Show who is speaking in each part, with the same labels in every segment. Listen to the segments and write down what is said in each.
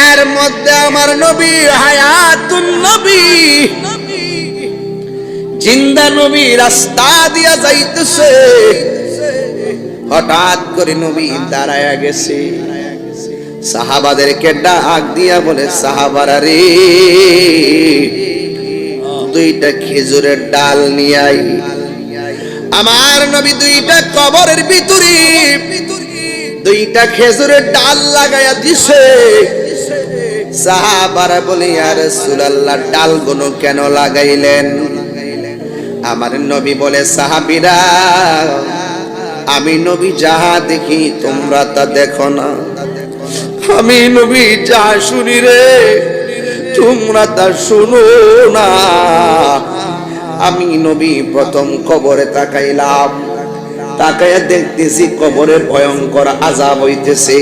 Speaker 1: এর মধ্যে আমার নবী হায়াতুন নবী, জিন্দা নবী রাস্তা দিয়া যাইতেছে। হঠাৎ করে নবী দাঁড়ায়া গেছে, সাহাবাদেরকে ডাক দিয়া বলে, সাহাবারা রে, দুইটা খেজুরের ডাল নিয়ে আই। আমার নবী দুইটা কবরের ভিতরে দুইটা খেজুরের ডাল লাগাইয়া দিছে। সাহাবারা বলে, ইয়া রাসূলুল্লাহ, ডালগুলো কেন লাগাইলেন? আমার নবী বলে, সাহাবীরা, আমি নবী যাহা দেখি তোমরা তা দেখো না, আমি নবী যা শুনি রে তোমরা তা শুনো না। আমি নবী প্রথম কবরে তাকাইলাম, তাকাইয়া দেখতেছি কবরে ভয়ঙ্কর আযাব হইতেছে।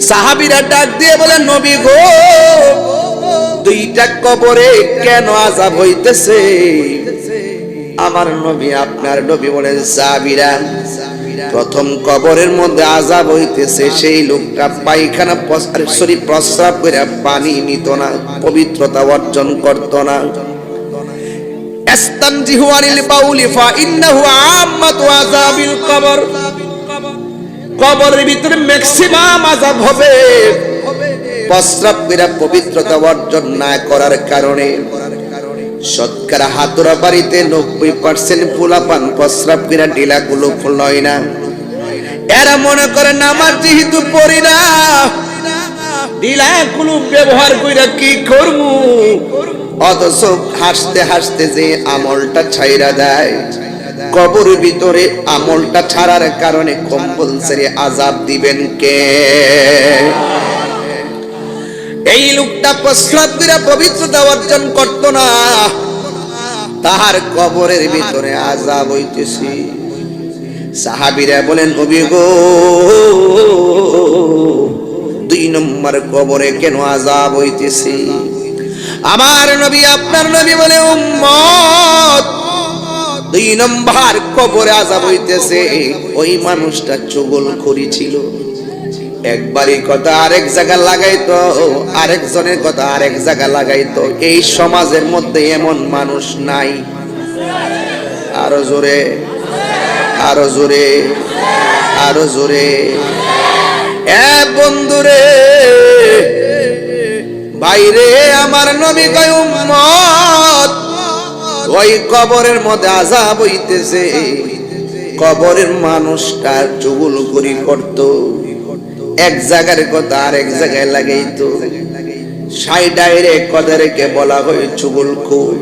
Speaker 1: সাহাবীরা ডাক দিয়ে বলে, নবী গো, দুইটা কবরে কেন আযাব হইতেছে? আমার নবী, আপনার নবী বলেন, সাহাবীরা, প্রথম কবরের মধ্যে আযাব হইতেছে সেই লোকটা পায়খানা প্রস্রাব করে পানি নিত না, পবিত্রতা অর্জন করত না। ইস্তানজিহু আনিল বাউলি ফা ইন্নাহু আম্মাতু আযাবিল কবর, কবরের ভিতরে ম্যাক্সিমাম আযাব হবে প্রস্রাব করে পবিত্রতা অর্জন না করার কারণে। শতকরা হাতুরা বাড়িতে 90% পোলাপান প্রস্রাব করে ঢিলাগুলো লয় না। এরা মনে করে নামাজ যেহেতু পড়ি না, ঢিলাগুলো ব্যবহার করে কি করব, অথচ হাসতে হাসতে যে আমলটা ছাইরা দেয়, কবরের ভিতরে আমলটা ছাড়ার কারণে কম্পালসারি আযাব দিবেন কে? এই লোকটা প্রস্রাব করে পবিত্রতা অর্জন করত না, তাহার কবরের ভিতরে আযাব হইতেছে। সাহাবীরা বলেন, নবী গো, 2 নম্বর কবরে কেন আযাব হইতেছে? আমার নবী, আপনার নবী বলে, উম্মত, 2 নম্বর কবরে আযাব হইতেছে ওই মানুষটা চুগলখড়ি ছিল। একবারই কথা আরেক জায়গা লাগাইতো, আরেকজনের কথা আরেক জায়গা লাগাইতো। এই সমাজের মধ্যে এমন মানুষ নাই। আরো জোরে, আরো জোরে, আরো জোরে। এ বন্ধুরে, বাইরে আমার নবী কয়, উম্মত, ওই কবরের মধ্যে আযাব হইতেছে। কবরের মানুষটা চুগলখড়ি করত, এক জায়গার কথা আরেক জায়গায় লাগাইতো। ডাইরেক্ট কথাকে বলা হয় চুগলখোর।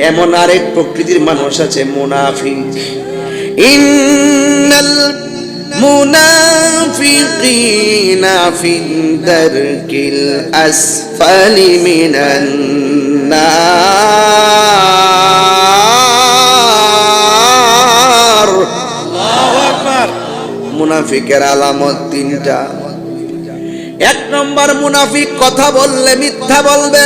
Speaker 1: এমন আরেক প্রকৃতির মানুষ আছে মুনাফিক। ইন্নাল মুনাফিকিনা ফিদ দারকিল আসফালি মিনান নার। আল্লাহু আকবার। মুনাফিকের আলামত 3টা। 1 নম্বর, মুনাফিক কথা বললে মিথ্যা বলবে।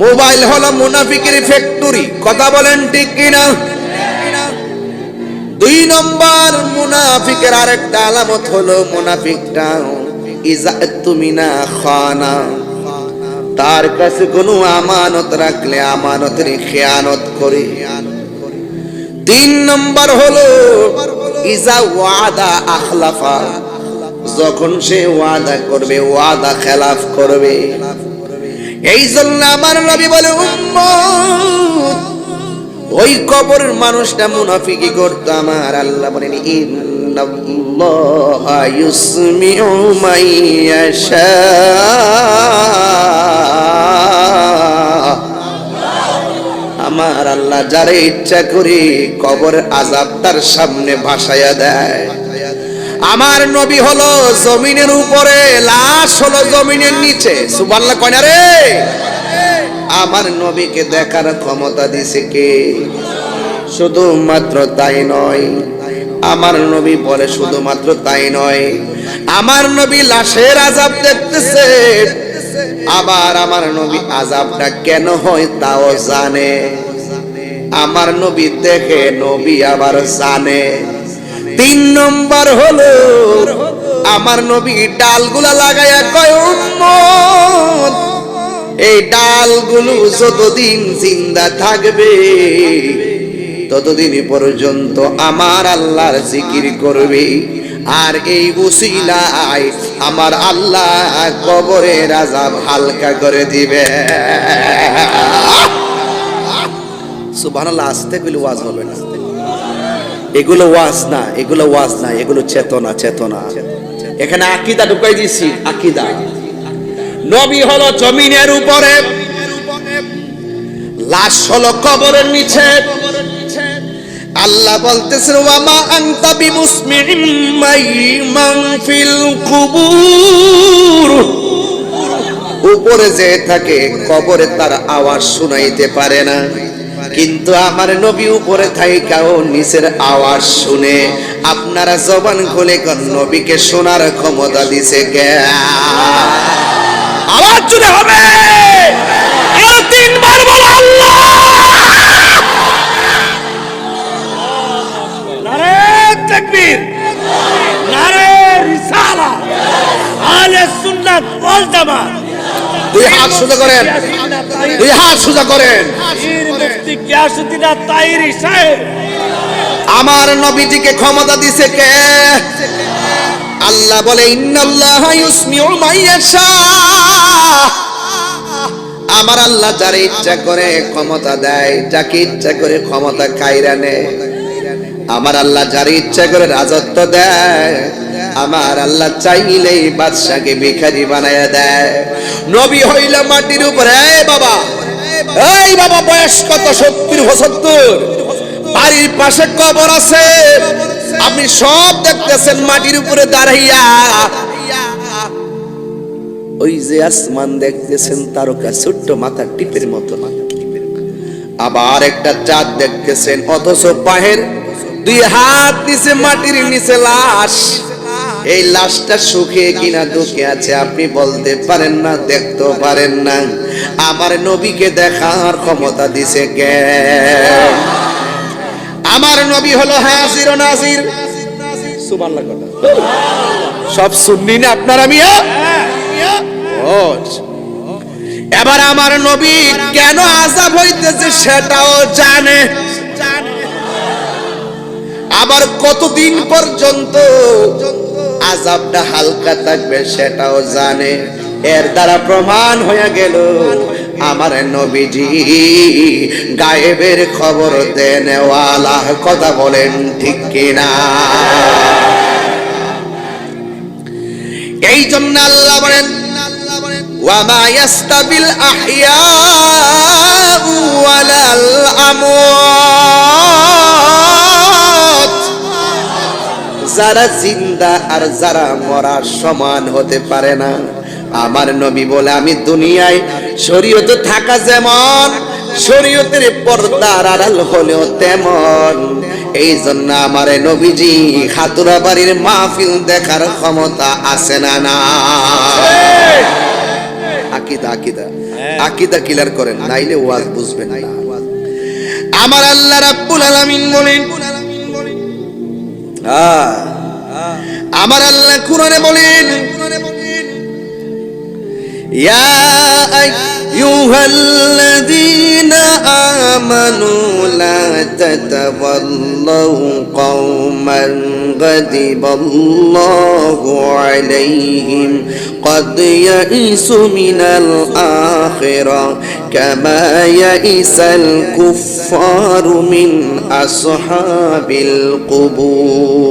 Speaker 1: মোবাইল হলো মুনাফিকের ফ্যাক্টরি, কথা বলেন ঠিক কিনা? 2 নম্বর, মুনাফিকের আরেকটা আলামত হলো মুনাফিকটা ইজা তুমিনা খানা, তার কাছে কোনো আমানত রাখলে আমানতের খেয়ানত করে। 3 নম্বর হলো ইজা ওয়াদা আখলাফা, যখন সে ওয়াদা করবে ওয়াদা খেলাফ করবে। এই জন্য আমার নবী বলে, উম্মত, ওই কবরের মানুষটা মুনাফিকি করত। আমার আল্লাহ বলেন, ইন্নাল্লাহা ইউসমিউ মান ইয়াশা, আমার আল্লাহ যারে ইচ্ছা করে কবরের আযাব তার সামনে ভাসাইয়া দেয়। আমার নবী হলো জমিনের উপরে, লাশ হলো জমিনের নিচে। সুবহানাল্লাহ কয় না রে? আমার নবীকে দেখার ক্ষমতা দিছে কে? শুধুমাত্র তাই নয়, আমার নবী বলে শুধুমাত্র তাই নয়, আমার নবী লাশের আযাব দেখতেছে। আবার আমার নবী আযাবটা কেন হয় তাও জানে। আমার নবী দেখে, নবী আবার জানে। 3 নম্বর হলো আমার নবী ডালগুলা লাগায়া কয় উম্মত এই ডালগুলো যতদিন জিন্দা থাকবে ততদিন পর্যন্ত আমার আল্লাহর জিকির করবে আর এই উসিলায় আমার আল্লাহ কবরের আযাব হালকা করে দিবে সুবহানাল্লাহ আস্তে কইলে ওয়াজ হবে না এগুলো ওয়াজ না এগুলো ওয়াজ না এগুলো চেতনা চেতনা এখানে আকীদা ঢুকাই দিছি আকীদা নবী হলো জমিনের উপরে লাশ হলো কবরের নিচে আল্লাহ বলতেছেন ওয়া মা আনতা বিমুসমিইম মান ফিল কুবুর উপরে যে থাকে কবরে তার আওয়াজ শুনাইতে পারে না কিন্তু আমার নবী উপরে থাইকাও নিচের আওয়াজ শুনে আপনারা জবান খুলে কোন নবীকে শোনার ক্ষমতা দিছে কে আওয়াজ জুড়ে হবে আর তিনবার বল আল্লাহ নারে তাকবীর নারে রিসালা আহলে সুন্নাত ওয়াল জামাত দুই হাত সোজা করেন দুই হাত সোজা করেন মুফতি গিয়াসউদ্দিন তাইরি সাহেব আমার নবীজিকে ক্ষমতা দিছে কে আল্লাহ বলে ইন্নাল্লাহা ইউসমিউ মাইয়াশা আমার আল্লাহ যারে ইচ্ছা করে ক্ষমতা দেয় যাকে ইচ্ছা করে ক্ষমতা কাইরা নেয় আমার আল্লাহ যারে ইচ্ছা করে রাজত্ব দেয় আমার আল্লাহ চাইলেই বাদশাকে ভিখারি বানায়া দেয় নবী হইল মাটির উপরে এই বাবা বয়স কত 70 বাড়ির পাশে কবর আছে আপনি সব দেখতেছেন মাটির উপরে দাঁড়াইয়া ওই যে আসমান দেখতেছেন তারকা ছোট্ট মাথার টিপের মতো আবার একটা চাঁদ দেখতেছেন অথচ পায়ের দুই হাত নিচে মাটির নিচে লাশ এই লাশটা সুখে কিনা দুঃখে আছে আপনি বলতে পারেন না দেখতে পারেন না আমার নবীকে দেখার ক্ষমতা দিছে কে আমার নবী হলো হাজির ও নাজির সুবহানাল্লাহ সব সুন্নি না আপনারা মিয়া এবার আমার নবী কেন আযাব হইতেছে সেটাও জানে আবার কতদিন পর্যন্ত আযাবটা হালকা থাকবে সেটাও জানে এর দ্বারা প্রমাণ হয়ে গেল আমার নবীজি গায়েবের খবর দেনেওয়ালা কথা বলেন ঠিক কিনা এই জন্য আল্লাহ বলেন ওয়া মা ইয়াস্তাবিল আহইয়া ওয়ালাল আমওয়াত যারা জিন্দা আর যারা মরা সমান হতে পারে না আমার নবী বলে আমি দুনিয়ায় শরীয়তে থাকা যেমন শরীয়তের পর্দার আড়াল হলেও তেমন এই জন্য আমার নবীজি খাতুরা বাড়ির মাহফিল দেখার ক্ষমতা আছে না না আকীদা আকীদা আকীদা ক্লিয়ার করেন নাইলে ওয়াজ বুঝবেন না আমার আল্লাহ রাব্বুল আলামিন বলেন আমার আল্লাহ কুরআনে বলেন ইয়া আইয়ুহাল্লাযীনা আমানু লা তাতাওয়াল্লাউ কওমান গাদিবাল্লাহু আলাইহিম قد يئسوا من الآخرة كما يئس الكفار من أصحاب القبور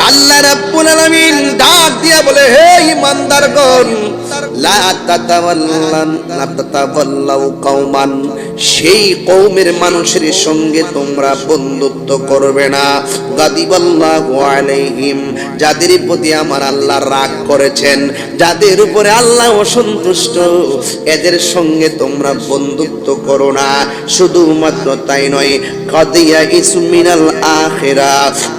Speaker 1: আল্লাহ রাব্বুল আলামিন ডাক দিয়া বলে হে ঈমানদারগণ লা তাতাওয়াল্লাউ কওমান সেই কওমের মানুষের সঙ্গে তোমরা বন্ধুত্ব করবে না গাদিবাল্লাহু আলাইহিম যাদের প্রতি আমার আল্লাহ রাগ করেছেন যাদের উপরে আল্লাহ অসন্তুষ্ট এদের সঙ্গে তোমরা বন্ধুত্ব করো না শুধুমাত্র তাই নয় কাদিয়া ইসমিনাল আখিরা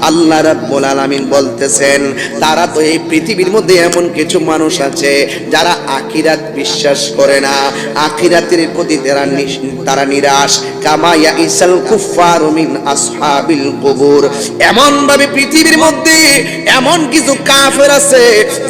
Speaker 1: আল্লাহ রাব্বুল আলামিন বলতেছেন তারা তো এই পৃথিবীর মধ্যে এমন কিছু মানুষ আছে যারা আখিরাত বিশ্বাস করে না আখিরাতের প্রতি তারা নিরাশ কামা ইয়াইসাল কুফফারু মিন আসহাবিল কুবুর। এমন ভাবে পৃথিবীর মধ্যে এমন কিছু কাফের আছে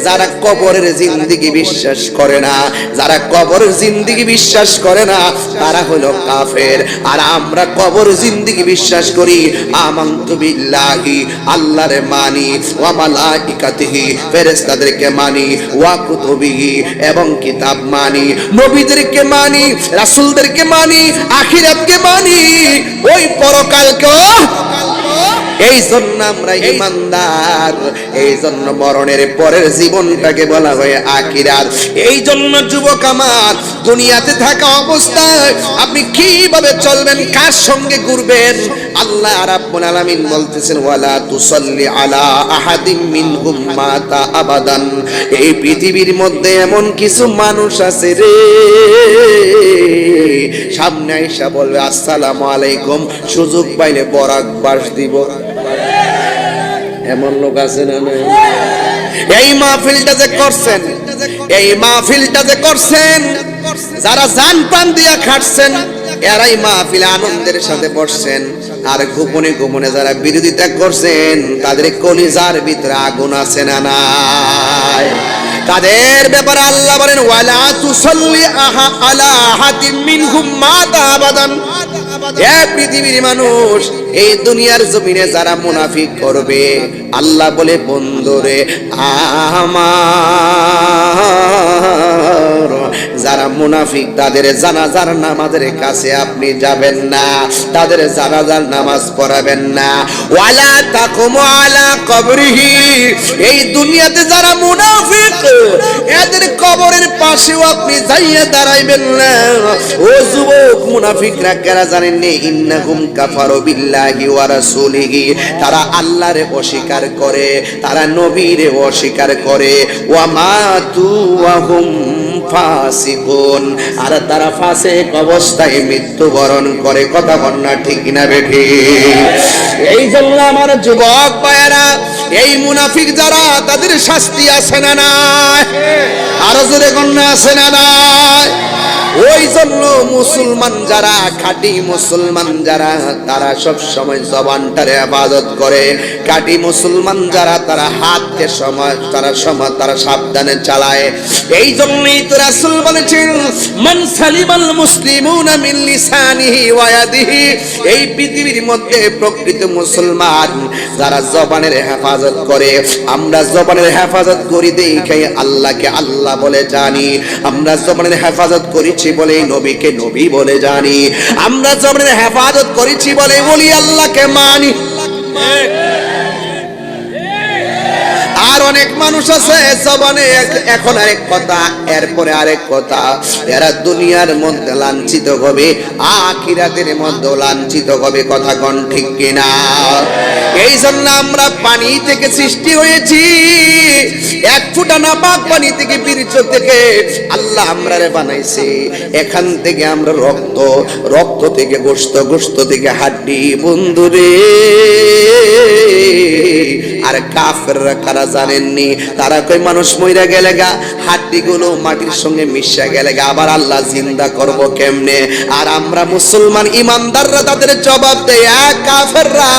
Speaker 1: যারা কবরের জিন্দেগি বিশ্বাস করে না, যারা কবরের জিন্দেগি বিশ্বাস করে না তারা হলো কাফের। আর আমরা কবর জিন্দেগি বিশ্বাস করি। আমানতু বিল্লাহি, আল্লাহরে মানি, ওয়া মালাইকাতিহি, ফেরেশতাদেরকে মানি, ওয়া কুতুবিহি, এবং কিতাব মানি, নবীদেরকে মানি, রাসূলদেরকে মানি, আখিরাতকে মানি, ওই পরকালকেও। এই জন্য আমরা ঈমানদার, এই জন্য মরণের পরের জীবনটাকে বলা হয় আখিরাত। এই জন্য যুবক আমার, দুনিয়াতে থাকা অবস্থায় আপনি কিভাবে চলবেন, কার সঙ্গে ঘুরবেন, আল্লাহ রাব্বুল আলামিন বলতেছেন ওয়ালা তুসাল্লি আলা আহাদিম মিনহুম মাতা আবাদান। এই পৃথিবীর মধ্যে এমন কিছু মানুষ আছে রে, সামনে আইসা বলবে আসসালামু আলাইকুম, সুযোগ পাইলে বরাক বাস দিব। এমন লোক আছে না? এই মাহফিলটা যে করছেন, এই মাহফিলটা যে করছেন, যারা জান প্রাণ দিয়া খাটছেন এরাই মাহফিলে আনন্দের সাথে বসছেন। আর গোপনে গোপনে যারা বিরোধিতা করছেন তাদের কলিজার ভিতরে আগুন আছে না নাই? তাদের ব্যাপারে আল্লাহ বলেন ওয়ালা তুসাল্লি আলা আহাদিম মিনহুম মাতা আবাদান। এ পৃথিবীর মানুষ, এই দুনিয়ার জমিনে যারা মুনাফিক করবে, আল্লাহ বলে বন্ধুরে আমার, যারা মুনাফিক তাদের জানাজার নামাজের কাছে আপনি যাবেন না, তাদের জানাজার নামাজ পড়াবেন না। ওয়ালা তাকুমু আলা কবরিহি, এই দুনিয়াতে যারা মুনাফিক এদের কবরের পাশেও আপনি যাইয়া দাঁড়াইবেন না। ও যুবক, মুনাফিকরা কারা জানেননি? ইন্নাহুম কাফারু বিল্লাহি ওয়া রাসূলিহি, তারা আল্লাহরে অস্বীকার করে, তারা নবীরে অস্বীকার করে। ওয়া মাতু ওয়া হুম ফাসিকুন, আর তারা ফাসিক অবস্থায় মৃত্যুবরণ করে। কথা বন্না ঠিক না বেঠি? এই জন্য আমার যুবক ভাইয়েরা, এই মুনাফিক যারা তাদের শাস্তি আছে না নাই? আরো জোরে কন্যা আছে না নাই? ওই জন্য মুসলমান যারা, খাঁটি মুসলমান যারা, তারা সব সময় জবানটারে ইবাদত করে। খাঁটি মুসলমান যারা, তারা হাতকে তারা সাবধানে চালায়। এই জন্যই তো রাসূল বলেছেন মান সালিমাল মুসলিমুনা মিন লিসানিহি ওয়া ইয়াদিহি, এই পৃথিবীর মধ্যে প্রকৃত মুসলমান যারা জবানের হেফাজত করে। আমরা জবানের হেফাজত করি দেখে আল্লাহকে আল্লাহ বলে জানি, আমরা জবানের হেফাজত করি বলে নবীকে নবী বলে জানি, আমরা জবানের হেফাজত করেছি বলে বলি আল্লাহকে মানি। আর অনেক মানুষ আছে জবানে এখন আরেক কথা, এরপরে আরেক কথা। এরা দুনিয়ার মধ্যে লাঞ্ছিত হবে, আখিরাতের মধ্যে লাঞ্ছিত হবে। কথা কোন ঠিক কিনা? এই জন্য আমরা পানি থেকে সৃষ্টি হয়েছি, এক ফোঁটা নাপাক পানি থেকে, বীর্য থেকে আল্লাহ আমরারে বানাইছে। এখান থেকে আমরা রক্ত, রক্ত থেকে গোশত, গোশত থেকে হাড্ডি। বন্ধুরে, আর কাফেররা কারা জানেননি? তারা কই মানুষ মইরা গেলে গা হাড্ডিগুলো মাটির সঙ্গে মিশা গেলে গা আবার আল্লাহ জিন্দা করব কেমনে? আর আমরা মুসলমান ইমানদাররা তাদের জবাব দেয়, কাফেররা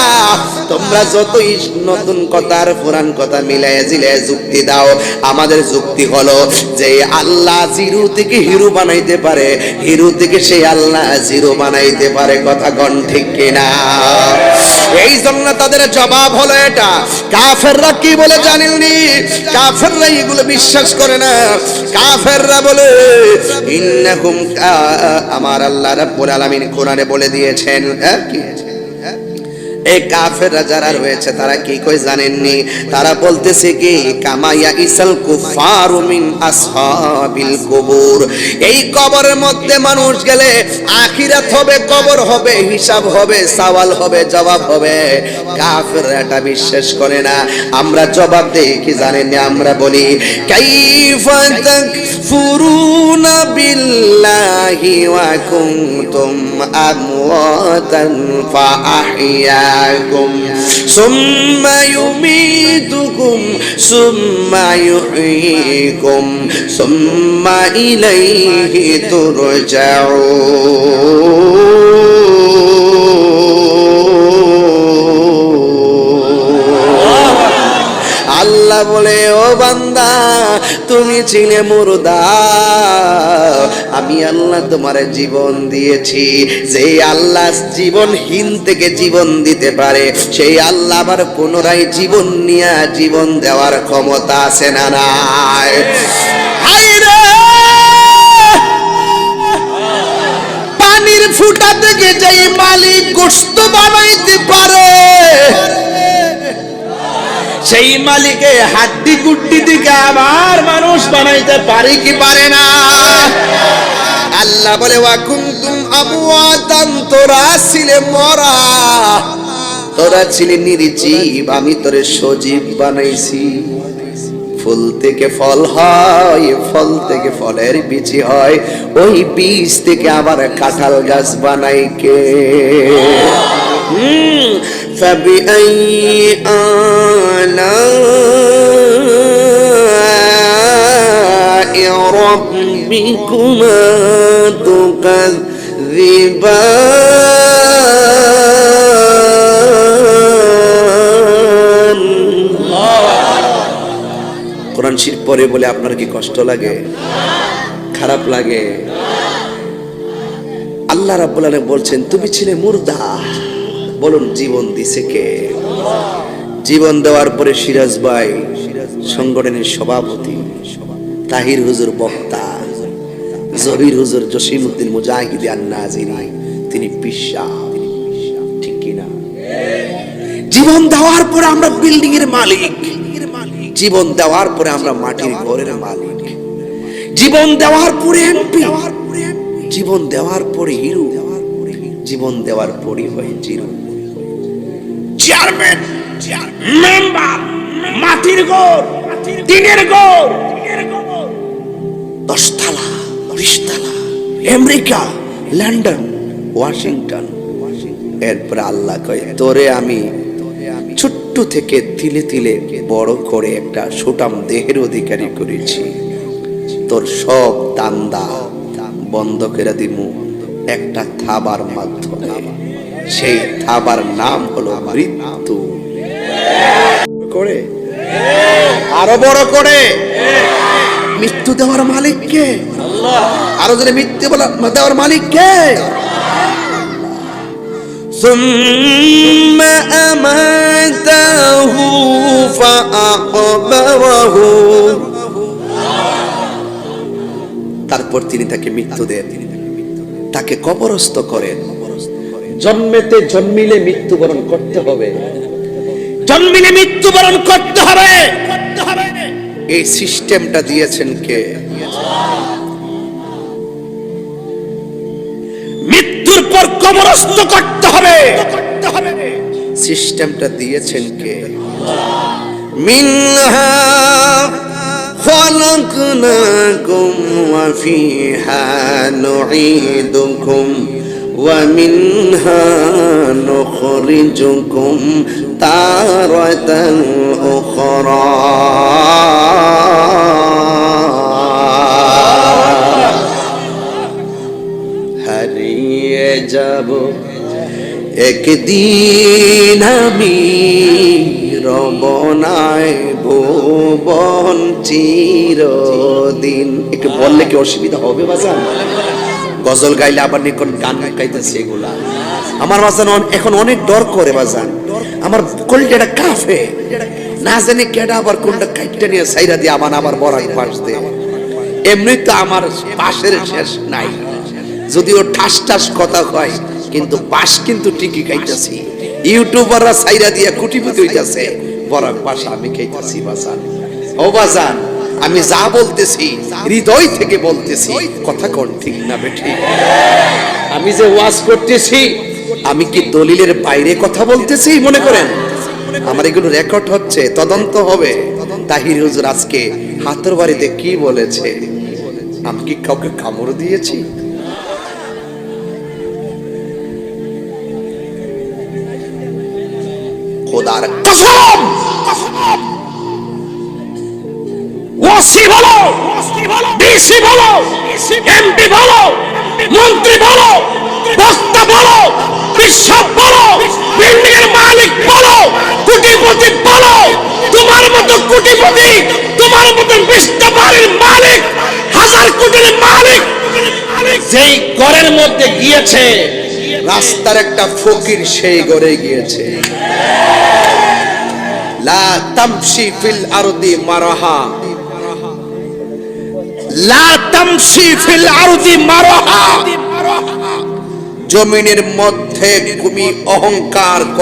Speaker 1: তোমরা যতই নতুন কথা আর পুরান কথা মিলাইয়া জিলাইয়া যুক্তি দাও, আমাদের যুক্তি হলো যে আল্লাহ জিরো থেকে হিরো বানাইতে পারে, হিরো থেকে সেই আল্লাহ জিরো বানাইতে পারে। কথা কোন ঠিক কিনা? এই জন্য তাদের জবাব হলো এটা। কাফেররা কি বলে জানেননি? কাফেররা এগুলো বিশ্বাস করে না। কাফেররা বলে ইন্নাকুম, আমার আল্লাহ রাব্বুল আলামিন কোরআনে বলে দিয়েছেন, কি এই কাফেররা যারা রয়েছে তারা কি কই জানেননি? তারা বলতেছে কি কামায়া ইসাল কুফারু মিন আসহাবিল কুবুর, এই কবরের মধ্যে মানুষ গেলে আখিরাত হবে, কবর হবে, হিসাব হবে, সওয়াল হবে, জবাব হবে। কাফেররা এটা বিশ্বাস করে না। আমরা জবাব দেই কি জানেননি? আমরা বলি কাইফা তাকফুরুনা বিল্লাহি ওয়া কুনতুম আমওয়াতান ফাআহইয়া ثم يميتكم ثم يحييكم ثم إليه ترجعون। আল্লাহ বলে, ও বান্দা তুমি ছিলে মুর্দা, আমি আল্লাহ তোমারে জীবন দিয়েছি। যে আল্লাহ জীবনহীন থেকে জীবন দিতে পারে, সেই আল্লাহ আবার পুনরায় জীবন নিয়ে জীবন দেওয়ার ক্ষমতা আছে না নাই? হায়রে, পানির ফুটা থেকে যেই মালিক গোশত বানাইতে পারে, সেই মালিকে হাড্ডি গুড্ডি থেকে আবার মানুষ বানাইতে পারে কি পারে না? আল্লাহ বলে, ওয়া কুনতুম আমওয়াতান, তোরা ছিলে মরা, তোরা ছিলে নির্জীব, আমি তোরে সজীব বানাইছি। ফুল থেকে ফল হয়, ফল থেকে ফলের বীজ হয়, ওই বীজ থেকে আবার কাঁঠাল গাছ বানাই কে? فبأي آلاء ربكما تكذبان? কোরআন শরীফ পড়ে বলে আপনার কি কষ্ট লাগে, খারাপ লাগে? আল্লাহ রাব্বুল আলামিন বলছেন, তুমি ছিলে মুর্দা, বলুন জীবন দিছে কে? জীবন দেওয়ার পরে সিরাজ ভাই সংগঠনের সভাপতি, তাহির হুজুর বক্তা, জহির হুজুর জসিমউদ্দিন মুজাহিদ আন-নাজিরি, তিনি পিসা, ঠিক কি না? জীবন দেওয়ার পরে আমরা বিল্ডিং এর মালিক, জীবন দেওয়ার পরে আমরা মাটির ঘরের মালিক, জীবন দেওয়ার পরে এমপি, জীবন দেওয়ার পরে হিরো, জীবন দেওয়ার পরে হয় জিরো, চেয়ারম্যান, মেম্বার, মাটির ঘর, টিনের ঘর, 10 তলা 20 তলা, আমেরিকা, লন্ডন, ওয়াশিংটন। এরপর আল্লাহ কয়, তোরে আমি ছোট্ট থেকে তিলে তিলে বড় করে একটা সুটাম দেহের অধিকারী করেছি। তোর সব দান্দা বন্ধ করে দিমু একটা থাবার মাধ্যমে, সেই থাবার নাম হলো মৃত্যু। করে আরো বড় করে মৃত্যু দেওয়ার মালিক কে? আল্লাহ। আরো যদি মৃত্যু দেওয়ার মালিক কে? ثم أماته فأقبره, তারপর তিনি তাকে মৃত্যু দেন, তাকে কবরস্থ করেন। জন্মেতে জন্মিলে মৃত্যুবরণ করতে হবে, জন্মিলে মৃত্যুবরণ করতে হবে। এই সিস্টেমটা দিয়েছেন কে? মৃত্যুর পর কবরস্থ করতে হবে, সিস্টেমটা দিয়েছেন কে? মিনহা خلقناكم وفيها نعيدكم ومنها نخرجكم تارة أخرى। হারিয়ে যাব একদিন আমি, রবনায় ভুবন চিরদিন। একটু বললে কি অসুবিধা হবে বাজান? গজল গাইলে আবার নিকট গান গাইতেছে এগুলা। আমার বাজান এখন অনেক ডর করে বাজান, আমার কলটা কাফে, না জানি কেডা আবার কোনটা কাইটটা নিয়ে সাইরা দিয়ে আবার বড়াই পাশ দে। এমনি তো আমার পাশের শেষ নাই, যদিও ঠাস ঠাস কথা হয়, কিন্তু পাশ কিন্তু ঠিকই খাইতেছি। ইউটিউবাররা সাইরা দিয়া কুটিপুতি হইতাছে, বড় পাশা আমি খাইতেছি বাজান। ও বাজান, আমি যা বলতেছি হৃদয় থেকে বলতেছি, কথা কোন ঠিক না বেঠিক? আমি যে ওয়াজ করতেছি, আমি কি দলিলের বাইরে কথা বলতেছি মনে করেন? আমার এগুলো রেকর্ড হচ্ছে, তদন্ত হবে। তাহির হুজুর আজকে হাতের বাড়িতে কি বলেছে? আমি কি কাউকে কামড় দিয়েছি? খোদার কসম, ওসি বলো, ডিসি বলো, এমপি বলো, মন্ত্রী বলো, বক্তা বলো, বিশ্বপ বলো, বিল্ডিং এর মালিক বলো, কোটিপতি বলো,
Speaker 2: তোমার মতো কোটিপতি, তোমার মতো বিশটা বাড়ির মালিক, হাজার কোটির মালিক যেই ঘরের মধ্যে গিয়েছে,
Speaker 1: রাস্তার একটা ফকির সেই ঘরে গিয়েছে। লা তামশি ফিল আরদি মারাহা,
Speaker 2: লা তামশি ফিল আরদি মারাহা,
Speaker 1: জমিনের মধ্যে তুমি অহংকার